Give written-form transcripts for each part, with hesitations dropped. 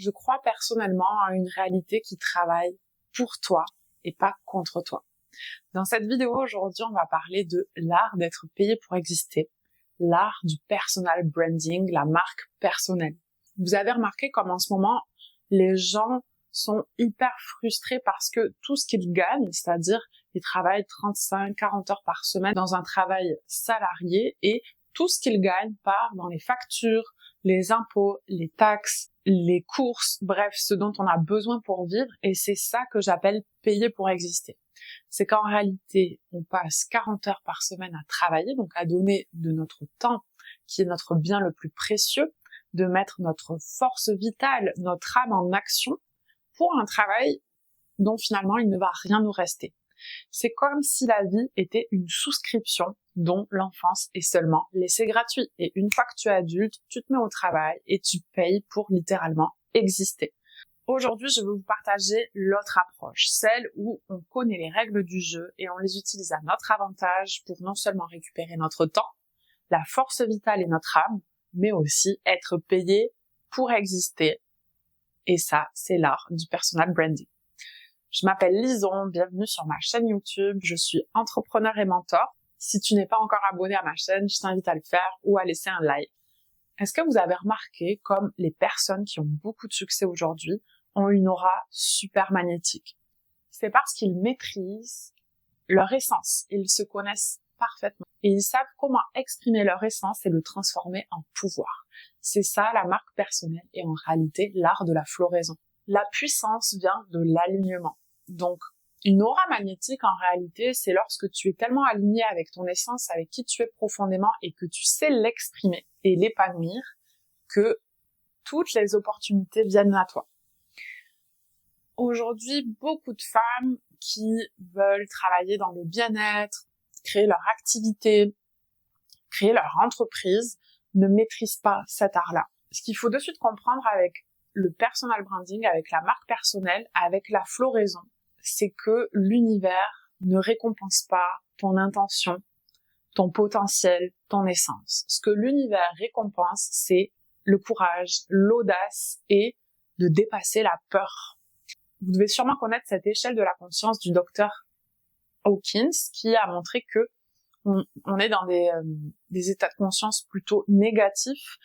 je crois personnellement à une réalité qui travaille pour toi et pas contre toi. Dans cette vidéo aujourd'hui, on va parler de l'art d'être payé pour exister, l'art du personal branding, la marque personnelle. Vous avez remarqué comme en ce moment, les gens sont hyper frustrés parce que tout ce qu'ils gagnent, c'est-à-dire ils travaillent 35-40 heures par semaine dans un travail salarié et tout ce qu'ils gagnent part dans les factures, les impôts, les taxes, les courses, bref, ce dont on a besoin pour vivre, et c'est ça que j'appelle payer pour exister. C'est qu'en réalité, on passe 40 heures par semaine à travailler, donc à donner de notre temps, qui est notre bien le plus précieux, de mettre notre force vitale, notre âme en action, pour un travail dont finalement il ne va rien nous rester. C'est comme si la vie était une souscription dont l'enfance est seulement laissée gratuite. Et une fois que tu es adulte, tu te mets au travail et tu payes pour littéralement exister. Aujourd'hui, je vais vous partager l'autre approche, celle où on connaît les règles du jeu et on les utilise à notre avantage pour non seulement récupérer notre temps, la force vitale et notre âme, mais aussi être payé pour exister. Et ça, c'est l'art du personal branding. Je m'appelle Lison, bienvenue sur ma chaîne YouTube, je suis entrepreneur et mentor. Si tu n'es pas encore abonné à ma chaîne, je t'invite à le faire ou à laisser un like. Est-ce que vous avez remarqué comme les personnes qui ont beaucoup de succès aujourd'hui ont une aura super magnétique? C'est parce qu'ils maîtrisent leur essence, ils se connaissent parfaitement et ils savent comment exprimer leur essence et le transformer en pouvoir. C'est ça la marque personnelle et en réalité l'art de la floraison. La puissance vient de l'alignement. Donc, une aura magnétique, en réalité, c'est lorsque tu es tellement aligné avec ton essence, avec qui tu es profondément et que tu sais l'exprimer et l'épanouir, que toutes les opportunités viennent à toi. Aujourd'hui, beaucoup de femmes qui veulent travailler dans le bien-être, créer leur activité, créer leur entreprise, ne maîtrisent pas cet art-là. Ce qu'il faut de suite comprendre avec le personal branding, avec la marque personnelle, avec la floraison, c'est que l'univers ne récompense pas ton intention, ton potentiel, ton essence. Ce que l'univers récompense, c'est le courage, l'audace et de dépasser la peur. Vous devez sûrement connaître cette échelle de la conscience du docteur Hawkins qui a montré que on est dans des états de conscience plutôt négatifs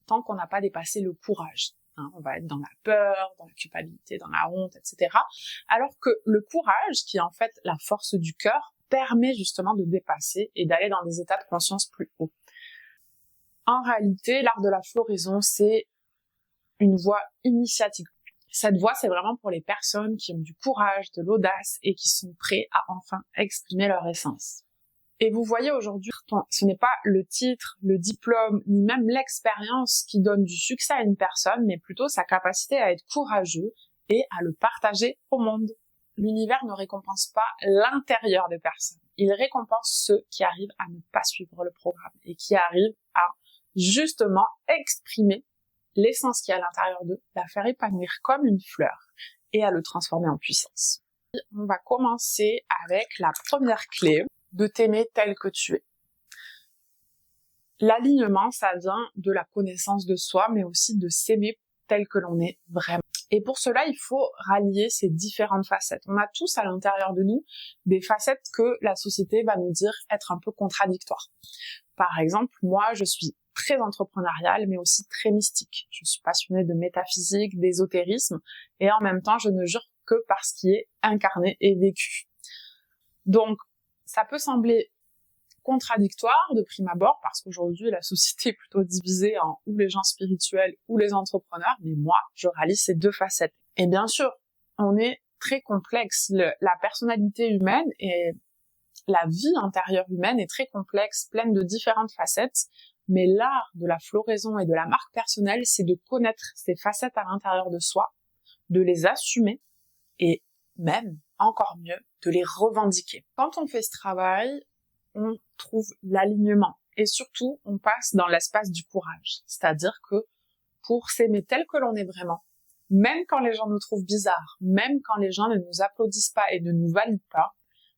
tant qu'on n'a pas dépassé le courage. On va être dans la peur, dans la culpabilité, dans la honte, etc. Alors que le courage, qui est en fait la force du cœur, permet justement de dépasser et d'aller dans des états de conscience plus hauts. En réalité, l'art de la floraison, c'est une voie initiatique. Cette voie, c'est vraiment pour les personnes qui ont du courage, de l'audace et qui sont prêts à enfin exprimer leur essence. Et vous voyez aujourd'hui, ce n'est pas le titre, le diplôme, ni même l'expérience qui donne du succès à une personne, mais plutôt sa capacité à être courageux et à le partager au monde. L'univers ne récompense pas l'intérieur des personnes. Il récompense ceux qui arrivent à ne pas suivre le programme et qui arrivent à justement exprimer l'essence qui est à l'intérieur d'eux, la faire épanouir comme une fleur et à le transformer en puissance. On va commencer avec la première clé, de t'aimer tel que tu es. L'alignement, ça vient de la connaissance de soi, mais aussi de s'aimer tel que l'on est vraiment. Et pour cela, il faut rallier ces différentes facettes. On a tous à l'intérieur de nous des facettes que la société va nous dire être un peu contradictoires. Par exemple, moi, je suis très entrepreneuriale, mais aussi très mystique. Je suis passionnée de métaphysique, d'ésotérisme, et en même temps, je ne jure que par ce qui est incarné et vécu. Donc, ça peut sembler contradictoire de prime abord parce qu'aujourd'hui la société est plutôt divisée en ou les gens spirituels ou les entrepreneurs, mais moi je rallie ces deux facettes. Et bien sûr, on est très complexe, la personnalité humaine et la vie intérieure humaine est très complexe, pleine de différentes facettes, mais l'art de la floraison et de la marque personnelle, c'est de connaître ces facettes à l'intérieur de soi, de les assumer et même encore mieux, de les revendiquer. Quand on fait ce travail, on trouve l'alignement et surtout, on passe dans l'espace du courage. C'est-à-dire que pour s'aimer tel que l'on est vraiment, même quand les gens nous trouvent bizarres, même quand les gens ne nous applaudissent pas et ne nous valident pas,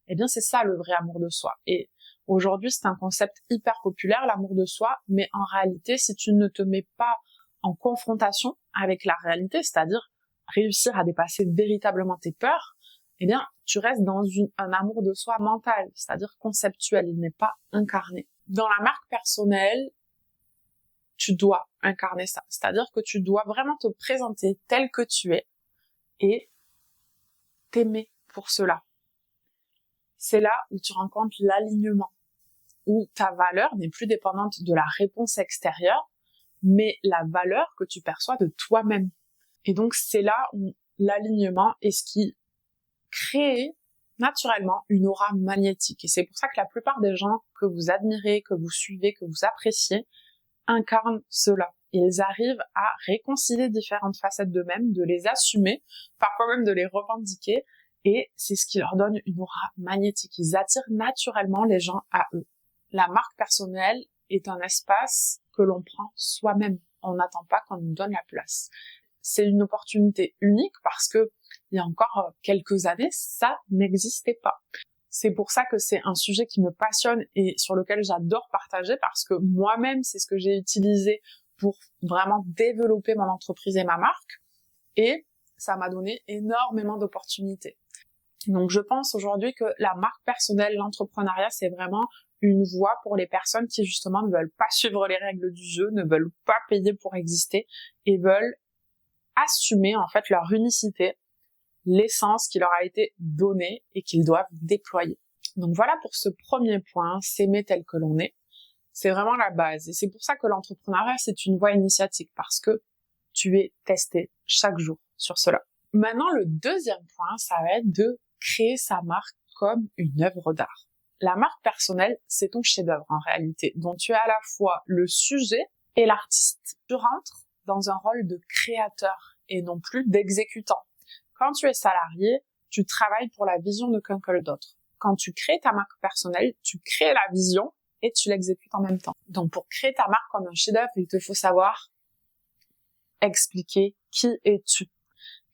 eh bien c'est ça le vrai amour de soi. Et aujourd'hui, c'est un concept hyper populaire, l'amour de soi, mais en réalité, si tu ne te mets pas en confrontation avec la réalité, c'est-à-dire réussir à dépasser véritablement tes peurs, eh bien, tu restes dans un amour de soi mental, c'est-à-dire conceptuel, il n'est pas incarné. Dans la marque personnelle, tu dois incarner ça, c'est-à-dire que tu dois vraiment te présenter tel que tu es et t'aimer pour cela. C'est là où tu rencontres l'alignement, où ta valeur n'est plus dépendante de la réponse extérieure, mais la valeur que tu perçois de toi-même. Et donc, c'est là où l'alignement est ce qui crée naturellement une aura magnétique. Et c'est pour ça que la plupart des gens que vous admirez, que vous suivez, que vous appréciez, incarnent cela. Ils arrivent à réconcilier différentes facettes d'eux-mêmes, de les assumer, parfois même de les revendiquer, et c'est ce qui leur donne une aura magnétique. Ils attirent naturellement les gens à eux. La marque personnelle est un espace que l'on prend soi-même. On n'attend pas qu'on nous donne la place. C'est une opportunité unique parce que il y a encore quelques années, ça n'existait pas. C'est pour ça que c'est un sujet qui me passionne et sur lequel j'adore partager parce que moi-même, c'est ce que j'ai utilisé pour vraiment développer mon entreprise et ma marque et ça m'a donné énormément d'opportunités. Donc je pense aujourd'hui que la marque personnelle, l'entrepreneuriat, c'est vraiment une voie pour les personnes qui justement ne veulent pas suivre les règles du jeu, ne veulent pas payer pour exister et veulent assumer en fait leur unicité, l'essence qui leur a été donnée et qu'ils doivent déployer. Donc voilà pour ce premier point, s'aimer tel que l'on est. C'est vraiment la base et c'est pour ça que l'entrepreneuriat c'est une voie initiatique parce que tu es testé chaque jour sur cela. Maintenant le deuxième point, ça va être de créer sa marque comme une œuvre d'art. La marque personnelle, c'est ton chef-d'œuvre en réalité, dont tu es à la fois le sujet et l'artiste. Tu rentres dans un rôle de créateur et non plus d'exécutant. Quand tu es salarié, tu travailles pour la vision de quelqu'un d'autre. Quand tu crées ta marque personnelle, tu crées la vision et tu l'exécutes en même temps. Donc pour créer ta marque comme un chef-d'œuvre, il te faut savoir expliquer qui es-tu,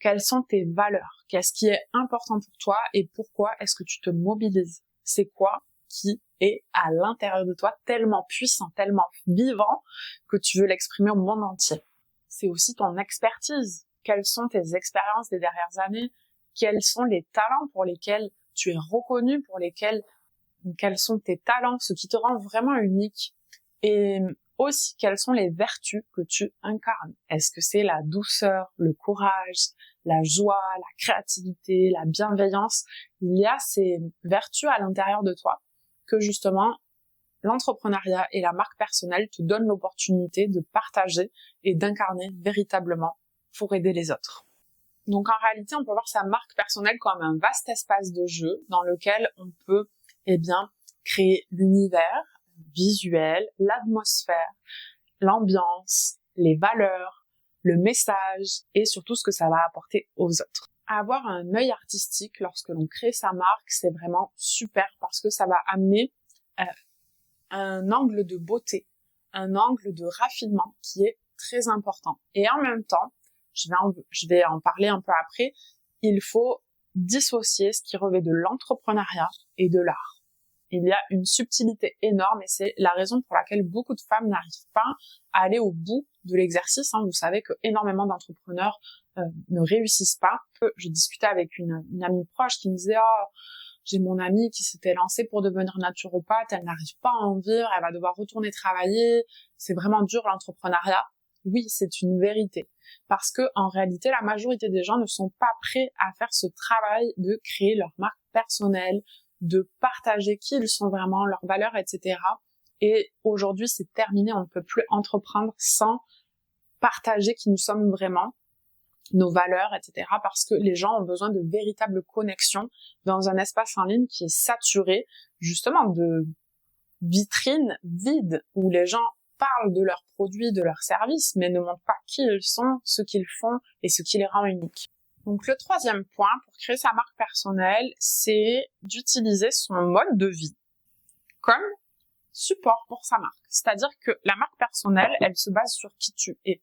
quelles sont tes valeurs, qu'est-ce qui est important pour toi et pourquoi est-ce que tu te mobilises. C'est quoi qui est à l'intérieur de toi tellement puissant, tellement vivant que tu veux l'exprimer au monde entier. C'est aussi ton expertise. Quelles sont tes expériences des dernières années? Quels sont les talents pour lesquels tu es reconnu, quels sont tes talents, ce qui te rend vraiment unique? Et aussi, quelles sont les vertus que tu incarnes? Est-ce que c'est la douceur, le courage, la joie, la créativité, la bienveillance? Il y a ces vertus à l'intérieur de toi que justement l'entrepreneuriat et la marque personnelle te donnent l'opportunité de partager et d'incarner véritablement pour aider les autres. Donc en réalité, on peut voir sa marque personnelle comme un vaste espace de jeu dans lequel on peut créer l'univers visuel, l'atmosphère, l'ambiance, les valeurs, le message et surtout ce que ça va apporter aux autres. Avoir un œil artistique lorsque l'on crée sa marque, c'est vraiment super parce que ça va amener un angle de beauté, un angle de raffinement qui est très important. Et en même temps, je vais en parler un peu après, il faut dissocier ce qui revêt de l'entrepreneuriat et de l'art. Il y a une subtilité énorme et c'est la raison pour laquelle beaucoup de femmes n'arrivent pas à aller au bout de l'exercice. Vous savez que énormément d'entrepreneurs ne réussissent pas. Je discutais avec une amie proche qui me disait « Oh, j'ai mon amie qui s'était lancée pour devenir naturopathe, elle n'arrive pas à en vivre, elle va devoir retourner travailler, c'est vraiment dur l'entrepreneuriat. » Oui, c'est une vérité. Parce que en réalité, la majorité des gens ne sont pas prêts à faire ce travail de créer leur marque personnelle, de partager qui ils sont vraiment, leurs valeurs, etc. Et aujourd'hui, c'est terminé, on ne peut plus entreprendre sans partager qui nous sommes vraiment, nos valeurs, etc. Parce que les gens ont besoin de véritables connexions dans un espace en ligne qui est saturé, justement, de vitrines vides où les gens parlent de leurs produits, de leurs services, mais ne montrent pas qui ils sont, ce qu'ils font et ce qui les rend uniques. Donc le troisième point pour créer sa marque personnelle, c'est d'utiliser son mode de vie comme support pour sa marque. C'est-à-dire que la marque personnelle, elle se base sur qui tu es.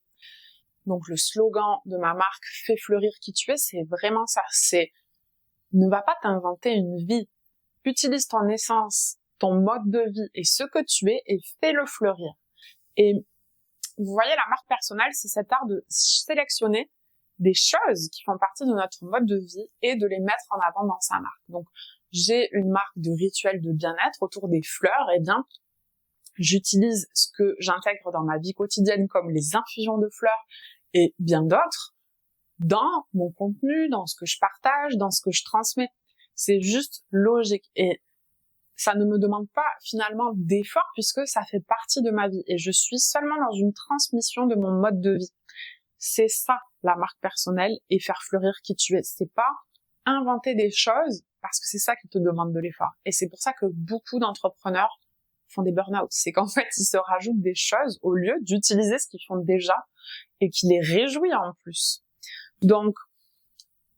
Donc le slogan de ma marque « Fais fleurir qui tu es », c'est vraiment ça. C'est ne va pas t'inventer une vie. Utilise ton essence, ton mode de vie et ce que tu es et fais-le fleurir. Et vous voyez, la marque personnelle, c'est cet art de sélectionner des choses qui font partie de notre mode de vie et de les mettre en avant dans sa marque. Donc, j'ai une marque de rituel de bien-être autour des fleurs, eh bien, j'utilise ce que j'intègre dans ma vie quotidienne comme les infusions de fleurs et bien d'autres dans mon contenu, dans ce que je partage, dans ce que je transmets. C'est juste logique et ça ne me demande pas finalement d'effort puisque ça fait partie de ma vie et je suis seulement dans une transmission de mon mode de vie. C'est ça, la marque personnelle et faire fleurir qui tu es. C'est pas inventer des choses parce que c'est ça qui te demande de l'effort. Et c'est pour ça que beaucoup d'entrepreneurs font des burn-out. C'est qu'en fait, ils se rajoutent des choses au lieu d'utiliser ce qu'ils font déjà et qui les réjouit en plus. Donc,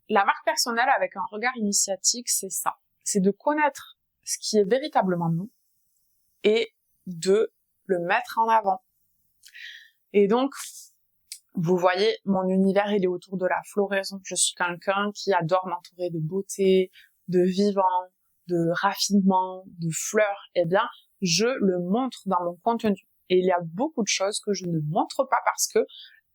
la marque personnelle avec un regard initiatique, c'est ça. C'est de connaître ce qui est véritablement nous et de le mettre en avant. Et donc, vous voyez, mon univers, il est autour de la floraison. Je suis quelqu'un qui adore m'entourer de beauté, de vivant, de raffinement, de fleurs. Eh bien, je le montre dans mon contenu. Et il y a beaucoup de choses que je ne montre pas parce que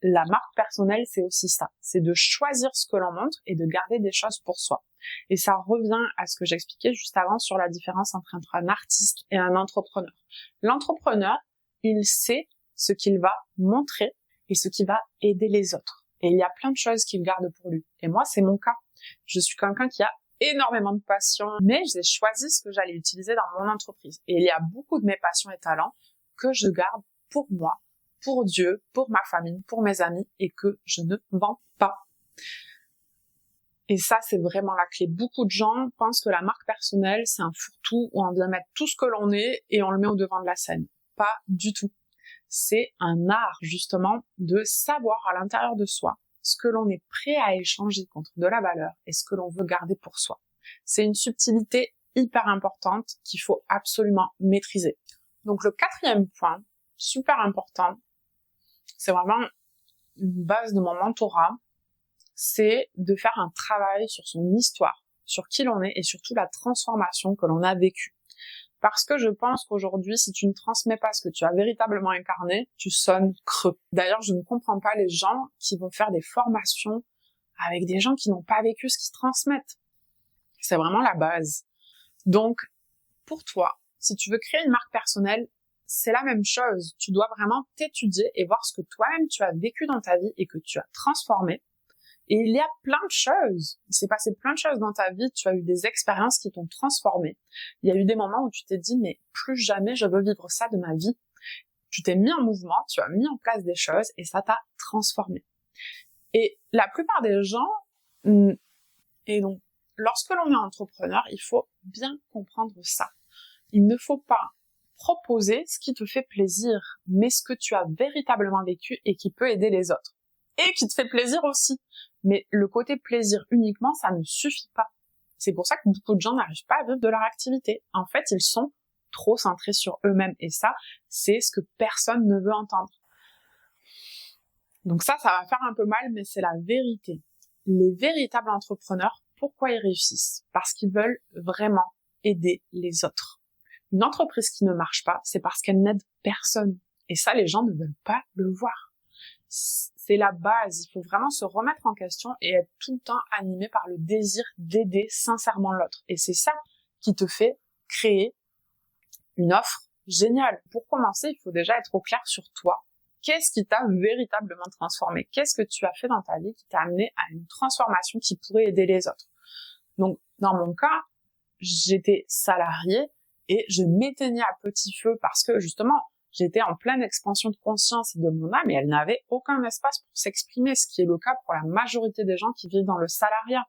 la marque personnelle, c'est aussi ça. C'est de choisir ce que l'on montre et de garder des choses pour soi. Et ça revient à ce que j'expliquais juste avant sur la différence entre un artiste et un entrepreneur. L'entrepreneur, il sait ce qu'il va montrer et ce qui va aider les autres. Et il y a plein de choses qu'il garde pour lui. Et moi, c'est mon cas. Je suis quelqu'un qui a énormément de passion, mais j'ai choisi ce que j'allais utiliser dans mon entreprise. Et il y a beaucoup de mes passions et talents que je garde pour moi, pour Dieu, pour ma famille, pour mes amis, et que je ne vends pas. Et ça, c'est vraiment la clé. Beaucoup de gens pensent que la marque personnelle, c'est un fourre-tout où on vient mettre tout ce que l'on est et on le met au devant de la scène. Pas du tout. C'est un art, justement, de savoir à l'intérieur de soi ce que l'on est prêt à échanger contre de la valeur et ce que l'on veut garder pour soi. C'est une subtilité hyper importante qu'il faut absolument maîtriser. Donc le quatrième point, super important, c'est vraiment une base de mon mentorat, c'est de faire un travail sur son histoire, sur qui l'on est et surtout la transformation que l'on a vécue. Parce que je pense qu'aujourd'hui, si tu ne transmets pas ce que tu as véritablement incarné, tu sonnes creux. D'ailleurs, je ne comprends pas les gens qui vont faire des formations avec des gens qui n'ont pas vécu ce qu'ils transmettent. C'est vraiment la base. Donc, pour toi, si tu veux créer une marque personnelle, c'est la même chose. Tu dois vraiment t'étudier et voir ce que toi-même tu as vécu dans ta vie et que tu as transformé. Et il y a plein de choses. Il s'est passé plein de choses dans ta vie. Tu as eu des expériences qui t'ont transformé. Il y a eu des moments où tu t'es dit, mais plus jamais je veux vivre ça de ma vie. Tu t'es mis en mouvement, tu as mis en place des choses et ça t'a transformé. Et la plupart des gens, et donc, lorsque l'on est entrepreneur, il faut bien comprendre ça. Il ne faut pas proposer ce qui te fait plaisir, mais ce que tu as véritablement vécu et qui peut aider les autres. Et qui te fait plaisir aussi. Mais le côté plaisir uniquement, ça ne suffit pas. C'est pour ça que beaucoup de gens n'arrivent pas à vivre de leur activité. En fait, ils sont trop centrés sur eux-mêmes. Et ça, c'est ce que personne ne veut entendre. Donc ça va faire un peu mal, mais c'est la vérité. Les véritables entrepreneurs, pourquoi ils réussissent? Parce qu'ils veulent vraiment aider les autres. Une entreprise qui ne marche pas, c'est parce qu'elle n'aide personne. Et ça, les gens ne veulent pas le voir. C'est la base. Il faut vraiment se remettre en question et être tout le temps animé par le désir d'aider sincèrement l'autre. Et c'est ça qui te fait créer une offre géniale. Pour commencer, il faut déjà être au clair sur toi. Qu'est-ce qui t'a véritablement transformé? Qu'est-ce que tu as fait dans ta vie qui t'a amené à une transformation qui pourrait aider les autres? Donc, dans mon cas, j'étais salariée et je m'éteignais à petit feu parce que, justement, j'étais en pleine expansion de conscience et de mon âme et elle n'avait aucun espace pour s'exprimer, ce qui est le cas pour la majorité des gens qui vivent dans le salariat.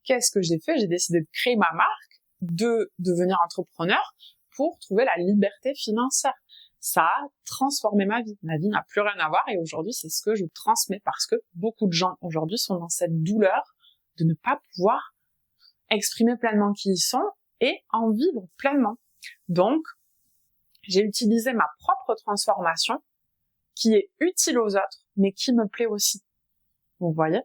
Qu'est-ce que j'ai fait? J'ai décidé de créer ma marque, de devenir entrepreneur pour trouver la liberté financière. Ça a transformé ma vie. Ma vie n'a plus rien à voir et aujourd'hui, c'est ce que je transmets parce que beaucoup de gens aujourd'hui sont dans cette douleur de ne pas pouvoir exprimer pleinement qui ils sont et en vivre pleinement. Donc, j'ai utilisé ma propre transformation qui est utile aux autres, mais qui me plaît aussi. Vous voyez?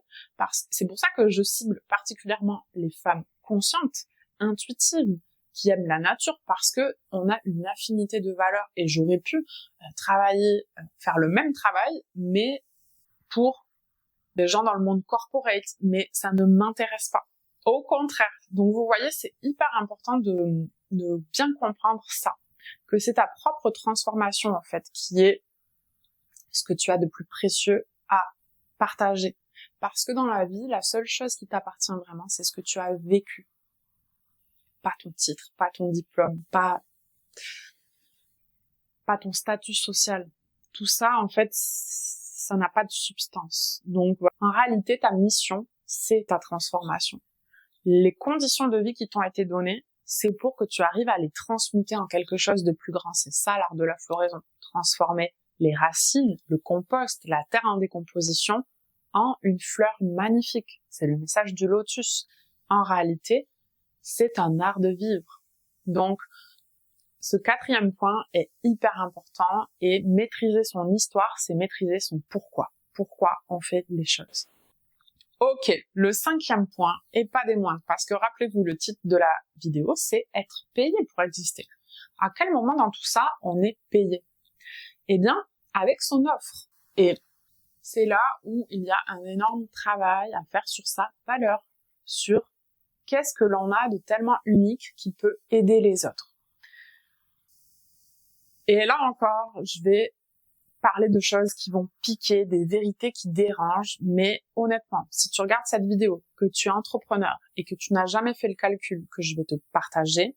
C'est pour ça que je cible particulièrement les femmes conscientes, intuitives, qui aiment la nature parce que on a une affinité de valeurs et j'aurais pu travailler, faire le même travail, mais pour des gens dans le monde corporate, mais ça ne m'intéresse pas. Au contraire. Donc vous voyez, c'est hyper important de bien comprendre ça, que c'est ta propre transformation en fait qui est ce que tu as de plus précieux à partager. Parce que dans la vie, la seule chose qui t'appartient vraiment, c'est ce que tu as vécu. Pas ton titre, pas ton diplôme, pas ton statut social. Tout ça, en fait, ça n'a pas de substance. Donc, en réalité, ta mission, c'est ta transformation. Les conditions de vie qui t'ont été données, c'est pour que tu arrives à les transmuter en quelque chose de plus grand. C'est ça l'art de la floraison. Transformer les racines, le compost, la terre en décomposition en une fleur magnifique. C'est le message du lotus. En réalité, c'est un art de vivre. Donc, ce 4e point est hyper important et maîtriser son histoire, c'est maîtriser son pourquoi. Pourquoi on fait les choses. Ok, le 5e point, et pas des moindres, parce que rappelez-vous, le titre de la vidéo, c'est être payé pour exister. À quel moment dans tout ça, on est payé? Eh bien, avec son offre. Et c'est là où il y a un énorme travail à faire sur sa valeur, sur qu'est-ce que l'on a de tellement unique qui peut aider les autres. Et là encore, je vais parler de choses qui vont piquer, des vérités qui dérangent, mais honnêtement, si tu regardes cette vidéo, que tu es entrepreneur et que tu n'as jamais fait le calcul que je vais te partager,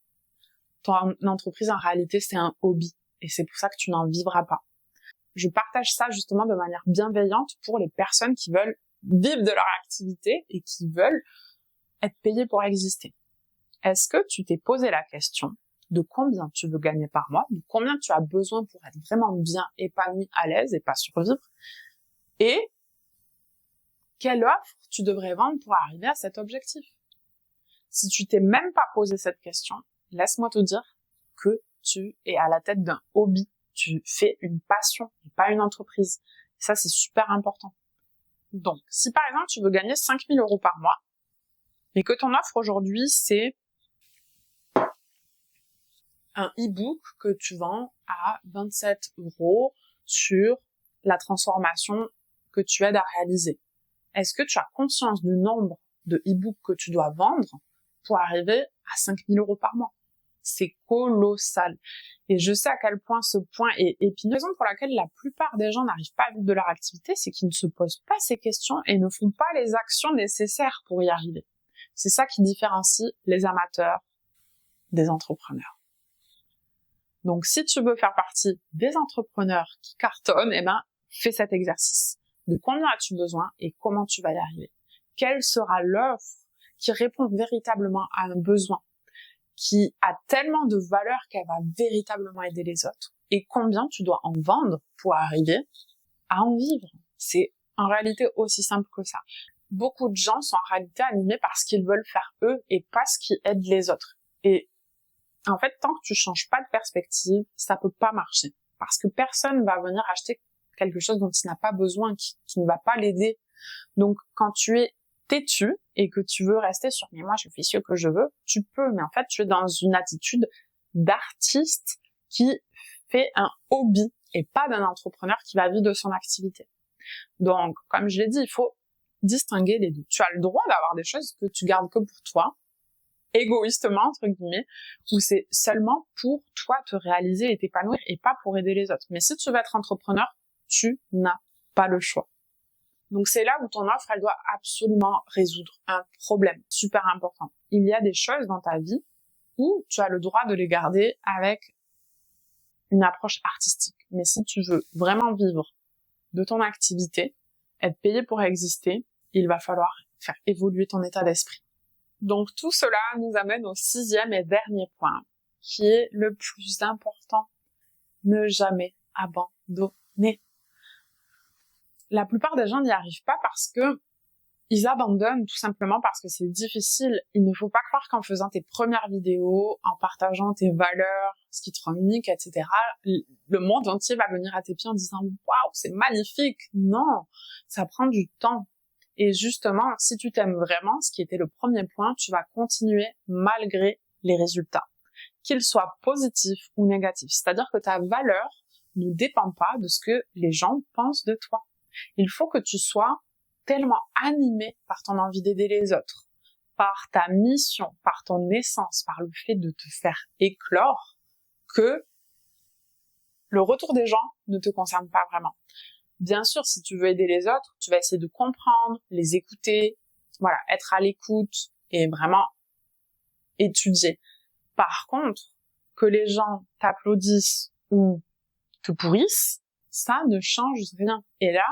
ton entreprise en réalité c'est un hobby et c'est pour ça que tu n'en vivras pas. Je partage ça justement de manière bienveillante pour les personnes qui veulent vivre de leur activité et qui veulent être payées pour exister. Est-ce que tu t'es posé la question de combien tu veux gagner par mois, de combien tu as besoin pour être vraiment bien épanoui, à l'aise et pas survivre, et quelle offre tu devrais vendre pour arriver à cet objectif? Si tu t'es même pas posé cette question, laisse-moi te dire que tu es à la tête d'un hobby. Tu fais une passion et pas une entreprise. Et ça, c'est super important. Donc, si par exemple, tu veux gagner 5 000 € par mois, mais que ton offre aujourd'hui, c'est un e-book que tu vends à 27 € sur la transformation que tu aides à réaliser. Est-ce que tu as conscience du nombre de e-books que tu dois vendre pour arriver à 5 000 € par mois? C'est colossal. Et je sais à quel point ce point est épineux. La raison pour laquelle la plupart des gens n'arrivent pas à vivre de leur activité, c'est qu'ils ne se posent pas ces questions et ne font pas les actions nécessaires pour y arriver. C'est ça qui différencie les amateurs des entrepreneurs. Donc, si tu veux faire partie des entrepreneurs qui cartonnent, fais cet exercice. De combien as-tu besoin et comment tu vas y arriver? Quelle sera l'offre qui répond véritablement à un besoin, qui a tellement de valeur qu'elle va véritablement aider les autres? Et combien tu dois en vendre pour arriver à en vivre? C'est en réalité aussi simple que ça. Beaucoup de gens sont en réalité animés par ce qu'ils veulent faire eux et pas ce qui aide les autres. Et en fait, tant que tu changes pas de perspective, ça peut pas marcher. Parce que personne va venir acheter quelque chose dont il n'a pas besoin, qui ne va pas l'aider. Donc, quand tu es têtu et que tu veux rester sur « mais moi, je fais ce que je veux », tu peux. Mais en fait, tu es dans une attitude d'artiste qui fait un hobby et pas d'un entrepreneur qui va vivre de son activité. Donc, comme je l'ai dit, il faut distinguer les deux. Tu as le droit d'avoir des choses que tu gardes que pour toi, égoïstement, entre guillemets, où c'est seulement pour toi te réaliser et t'épanouir et pas pour aider les autres. Mais si tu veux être entrepreneur, tu n'as pas le choix. Donc c'est là où ton offre, elle doit absolument résoudre un problème super important. Il y a des choses dans ta vie où tu as le droit de les garder avec une approche artistique. Mais si tu veux vraiment vivre de ton activité, être payé pour exister, il va falloir faire évoluer ton état d'esprit. Donc tout cela nous amène au 6e et dernier point, qui est le plus important. Ne jamais abandonner. La plupart des gens n'y arrivent pas parce que ils abandonnent tout simplement parce que c'est difficile. Il ne faut pas croire qu'en faisant tes premières vidéos, en partageant tes valeurs, ce qui te rend unique, etc., le monde entier va venir à tes pieds en disant « Waouh, c'est magnifique !» Non, ça prend du temps. Et justement, si tu t'aimes vraiment, ce qui était le premier point, tu vas continuer malgré les résultats. qu'il soit positif ou négatif. C'est-à-dire que ta valeur ne dépend pas de ce que les gens pensent de toi. Il faut que tu sois tellement animé par ton envie d'aider les autres, par ta mission, par ton essence, par le fait de te faire éclore, que le retour des gens ne te concerne pas vraiment. Bien sûr, si tu veux aider les autres, tu vas essayer de comprendre, les écouter, voilà, être à l'écoute et vraiment étudier. Par contre, que les gens t'applaudissent ou te pourrissent, ça ne change rien. Et là,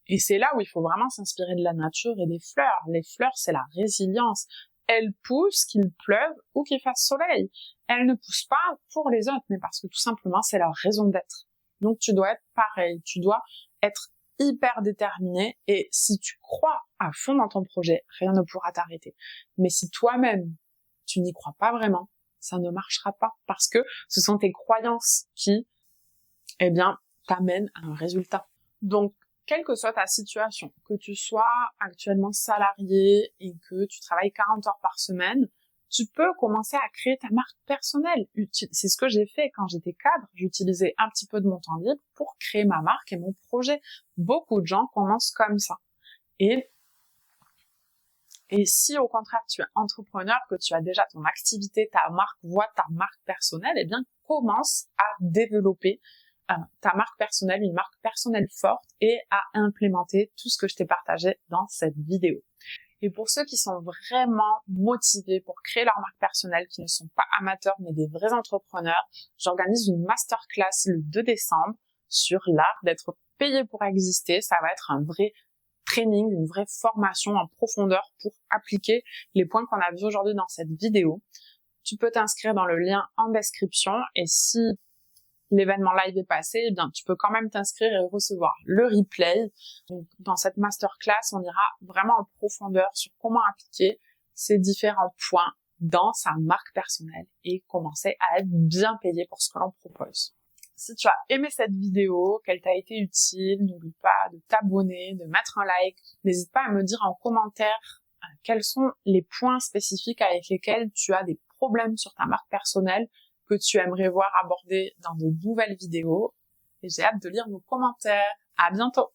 et c'est là où il faut vraiment s'inspirer de la nature et des fleurs. Les fleurs, c'est la résilience. Elles poussent qu'il pleuve ou qu'il fasse soleil. Elles ne poussent pas pour les autres, mais parce que tout simplement, c'est leur raison d'être. Donc, tu dois être pareil. Tu dois être hyper déterminé. Et si tu crois à fond dans ton projet, rien ne pourra t'arrêter. Mais si toi-même, tu n'y crois pas vraiment, ça ne marchera pas. Parce que ce sont tes croyances qui, t'amènent à un résultat. Donc, quelle que soit ta situation, que tu sois actuellement salarié et que tu travailles 40 heures par semaine, tu peux commencer à créer ta marque personnelle. C'est ce que j'ai fait quand j'étais cadre. J'utilisais un petit peu de mon temps libre pour créer ma marque et mon projet. Beaucoup de gens commencent comme ça. Et si au contraire tu es entrepreneur, que tu as déjà ton activité, ta marque voix, ta marque personnelle, commence à développer ta marque personnelle, une marque personnelle forte et à implémenter tout ce que je t'ai partagé dans cette vidéo. Et pour ceux qui sont vraiment motivés pour créer leur marque personnelle, qui ne sont pas amateurs mais des vrais entrepreneurs, j'organise une masterclass le 2 décembre sur l'art d'être payé pour exister. Ça va être un vrai training, une vraie formation en profondeur pour appliquer les points qu'on a vus aujourd'hui dans cette vidéo. Tu peux t'inscrire dans le lien en description et si l'événement live est passé, tu peux quand même t'inscrire et recevoir le replay. Donc, dans cette masterclass, on ira vraiment en profondeur sur comment appliquer ces différents points dans sa marque personnelle et commencer à être bien payé pour ce que l'on propose. Si tu as aimé cette vidéo, qu'elle t'a été utile, n'oublie pas de t'abonner, de mettre un like. N'hésite pas à me dire en commentaire quels sont les points spécifiques avec lesquels tu as des problèmes sur ta marque personnelle que tu aimerais voir abordés dans de nouvelles vidéos. Et j'ai hâte de lire vos commentaires. À bientôt!